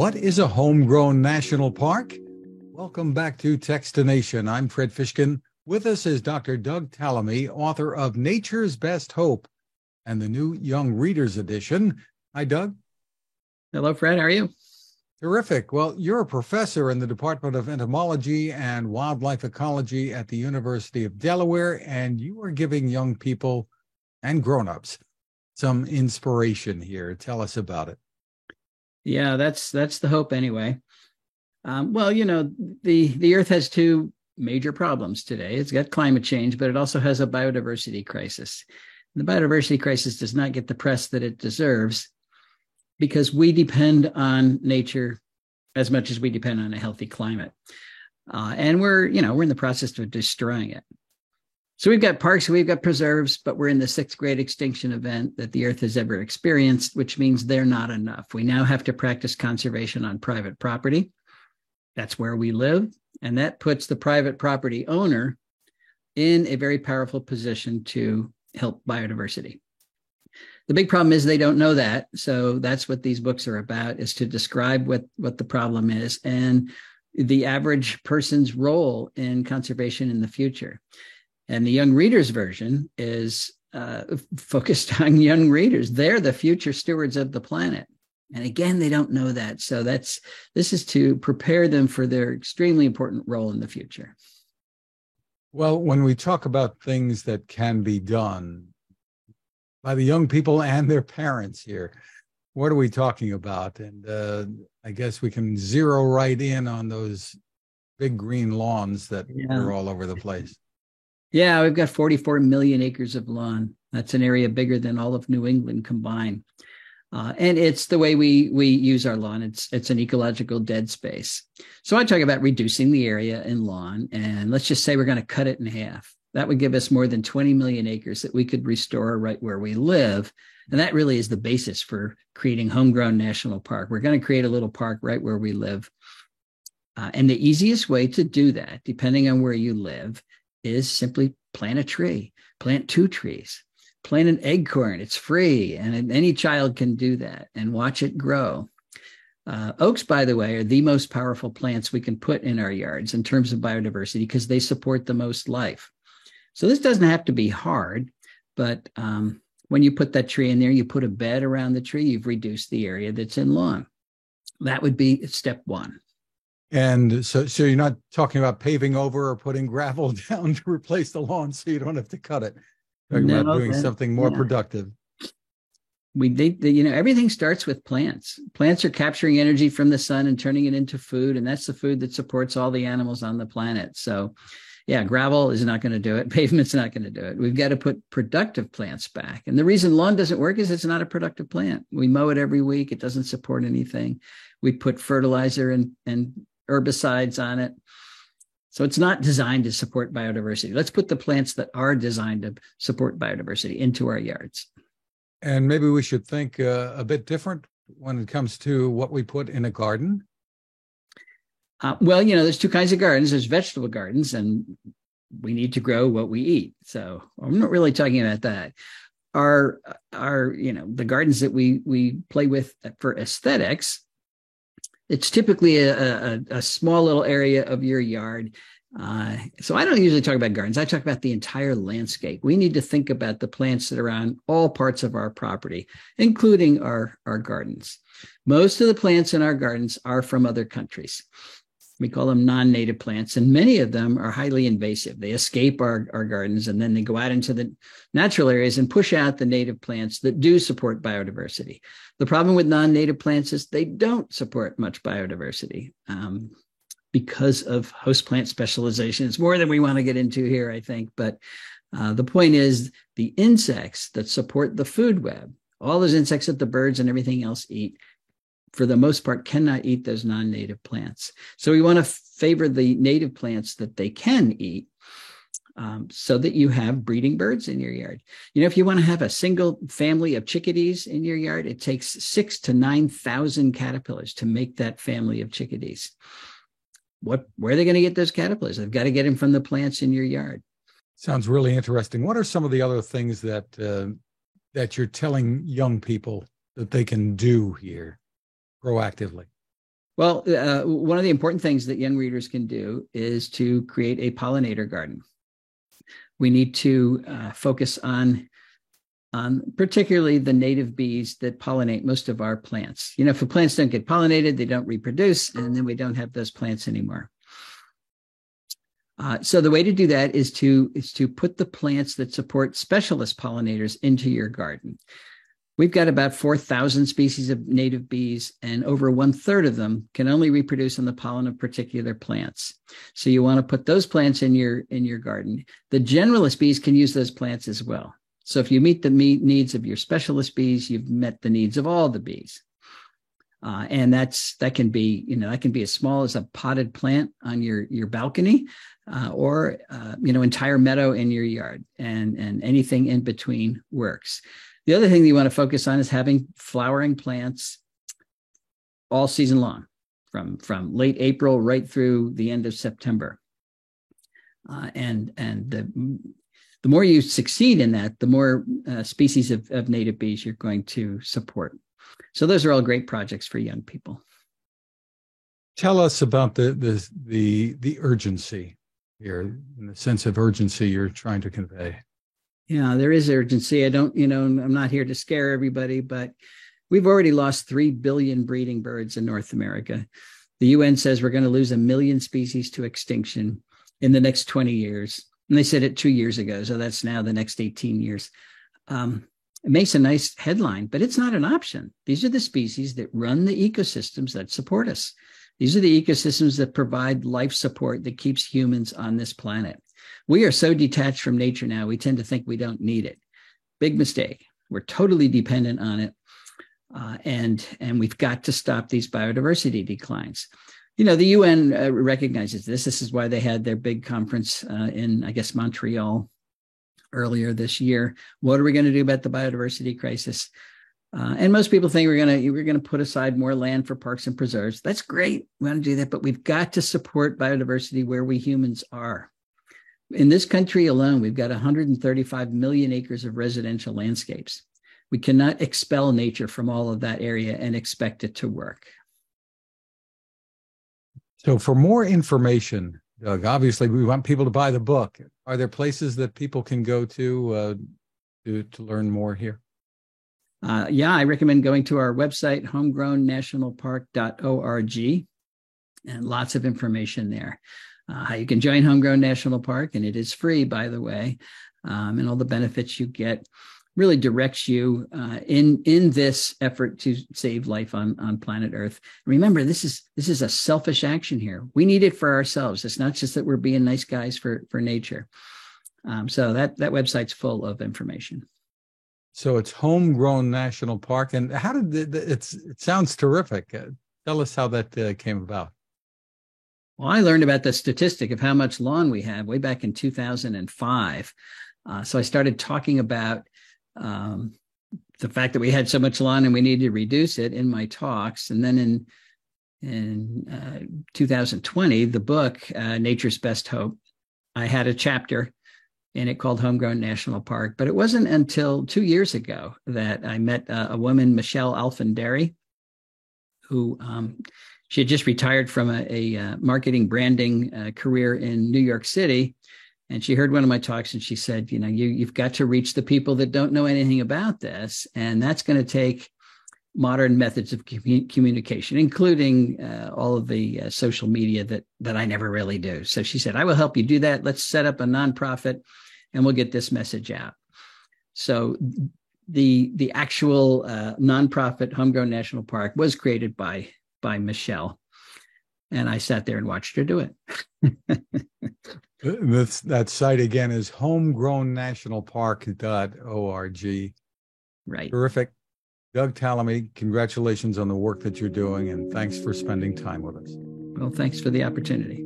What is a homegrown national park? Welcome back to Techstination. I'm Fred Fishkin. With us is Dr. Doug Tallamy, author of Nature's Best Hope and the new Young Readers edition. Hi, Doug. Hello, Fred. How are you? Terrific. Well, you're a professor in the Department of Entomology and Wildlife Ecology at the University of Delaware, and you are giving young people and grown-ups some inspiration here. Tell us about it. Yeah, that's the hope anyway. The Earth has two major problems today. It's got climate change, but it also has a biodiversity crisis. And the biodiversity crisis does not get the press that it deserves because we depend on nature as much as we depend on a healthy climate. And we're in the process of destroying it. So we've got parks, we've got preserves, but we're in the sixth great extinction event that the Earth has ever experienced, which means they're not enough. We now have to practice conservation on private property. That's where we live. And that puts the private property owner in a very powerful position to help biodiversity. The big problem is they don't know that. So that's what these books are about, is to describe what the problem is and the average person's role in conservation in the future. And the Young Readers version is focused on young readers. They're the future stewards of the planet. And again, they don't know that. So this is to prepare them for their extremely important role in the future. Well, when we talk about things that can be done by the young people and their parents here, what are we talking about? And I guess we can zero right in on those big green lawns that are all over the place. Yeah, we've got 44 million acres of lawn. That's an area bigger than all of New England combined. And it's the way we use our lawn. It's an ecological dead space. So I talk about reducing the area in lawn, and let's just say we're going to cut it in half. That would give us more than 20 million acres that we could restore right where we live. And that really is the basis for creating Homegrown National Park. We're going to create a little park right where we live. And the easiest way to do that, depending on where you live, is simply plant a tree, plant 2 trees, plant an acorn. It's free, and any child can do that and watch it grow. Oaks, by the way, are the most powerful plants we can put in our yards in terms of biodiversity because they support the most life. So this doesn't have to be hard, but when you put that tree in there, you put a bed around the tree, you've reduced the area that's in lawn. That would be step 1. And so you're not talking about paving over or putting gravel down to replace the lawn so you don't have to cut it. Talking about doing something more productive. Everything starts with plants. Plants are capturing energy from the sun and turning it into food, and that's the food that supports all the animals on the planet. So, yeah, gravel is not going to do it. Pavement's not going to do it. We've got to put productive plants back. And the reason lawn doesn't work is it's not a productive plant. We mow it every week. It doesn't support anything. We put fertilizer and herbicides on it. So it's not designed to support biodiversity. Let's put the plants that are designed to support biodiversity into our yards. And maybe we should think a bit different when it comes to what we put in a garden. There's 2 kinds of gardens. There's vegetable gardens, and we need to grow what we eat. So I'm not really talking about that. The gardens that we play with for aesthetics, it's typically a small little area of your yard. So I don't usually talk about gardens. I talk about the entire landscape. We need to think about the plants that are on all parts of our property, including our gardens. Most of the plants in our gardens are from other countries. We call them non-native plants, and many of them are highly invasive. They escape our gardens, and then they go out into the natural areas and push out the native plants that do support biodiversity. The problem with non-native plants is they don't support much biodiversity because of host plant specialization. It's more than we want to get into here, I think. But the point is the insects that support the food web, all those insects that the birds and everything else eat, for the most part, cannot eat those non-native plants. So we want to favor the native plants that they can eat so that you have breeding birds in your yard. If you want to have a single family of chickadees in your yard, it takes 6,000 to 9,000 caterpillars to make that family of chickadees. Where are they going to get those caterpillars? They've got to get them from the plants in your yard. Sounds really interesting. What are some of the other things that you're telling young people that they can do here proactively? Well, one of the important things that young readers can do is to create a pollinator garden. We need to focus on particularly the native bees that pollinate most of our plants. If the plants don't get pollinated, they don't reproduce, and then we don't have those plants anymore. So the way to do that is to put the plants that support specialist pollinators into your garden. We've got about 4,000 species of native bees, and over 1/3 of them can only reproduce on the pollen of particular plants. So you want to put those plants in your garden. The generalist bees can use those plants as well. So if you meet the needs of your specialist bees, you've met the needs of all the bees. And that can be as small as a potted plant on your balcony, or entire meadow in your yard, and anything in between works. The other thing that you want to focus on is having flowering plants all season long, from late April right through the end of September. And the more you succeed in that, the more species of native bees you're going to support. So those are all great projects for young people. Tell us about the urgency here, in the sense of urgency you're trying to convey. Yeah, there is urgency. I'm not here to scare everybody, but we've already lost 3 billion breeding birds in North America. The UN says we're going to lose 1 million species to extinction in the next 20 years. And they said it 2 years ago, so that's now the next 18 years. It makes a nice headline, but it's not an option. These are the species that run the ecosystems that support us. These are the ecosystems that provide life support that keeps humans on this planet. We are so detached from nature now, we tend to think we don't need it. Big mistake. We're totally dependent on it. And we've got to stop these biodiversity declines. The UN recognizes this. This is why they had their big conference in, I guess, Montreal earlier this year. What are we going to do about the biodiversity crisis? And most people think we're going to put aside more land for parks and preserves. That's great. We want to do that, but we've got to support biodiversity where we humans are. In this country alone, we've got 135 million acres of residential landscapes. We cannot expel nature from all of that area and expect it to work. So for more information, Doug, obviously we want people to buy the book. Are there places that people can go to learn more here? Yeah, I recommend going to our website, homegrownnationalpark.org, and lots of information there. How you can join Homegrown National Park, and it is free, by the way, and all the benefits you get really directs you in this effort to save life on planet Earth. Remember, this is a selfish action here. We need it for ourselves. It's not just that we're being nice guys for nature. So that website's full of information. So it's Homegrown National Park, and how did it sounds terrific. Tell us how that came about. Well, I learned about the statistic of how much lawn we have way back in 2005. So I started talking about the fact that we had so much lawn and we needed to reduce it in my talks. And then in 2020, the book, Nature's Best Hope, I had a chapter in it called Homegrown National Park. But it wasn't until 2 years ago that I met a woman, Michelle Alfanderi, who she had just retired from a marketing branding career in New York City. And she heard one of my talks and she said, you've got to reach the people that don't know anything about this. And that's going to take modern methods of communication, including all of the social media that I never really do. So she said, I will help you do that. Let's set up a nonprofit and we'll get this message out. So the actual nonprofit Homegrown National Park was created by Michelle. And I sat there and watched her do it. That site again is homegrownnationalpark.org. Right. Terrific. Doug Tallamy, congratulations on the work that you're doing, and thanks for spending time with us. Well, thanks for the opportunity.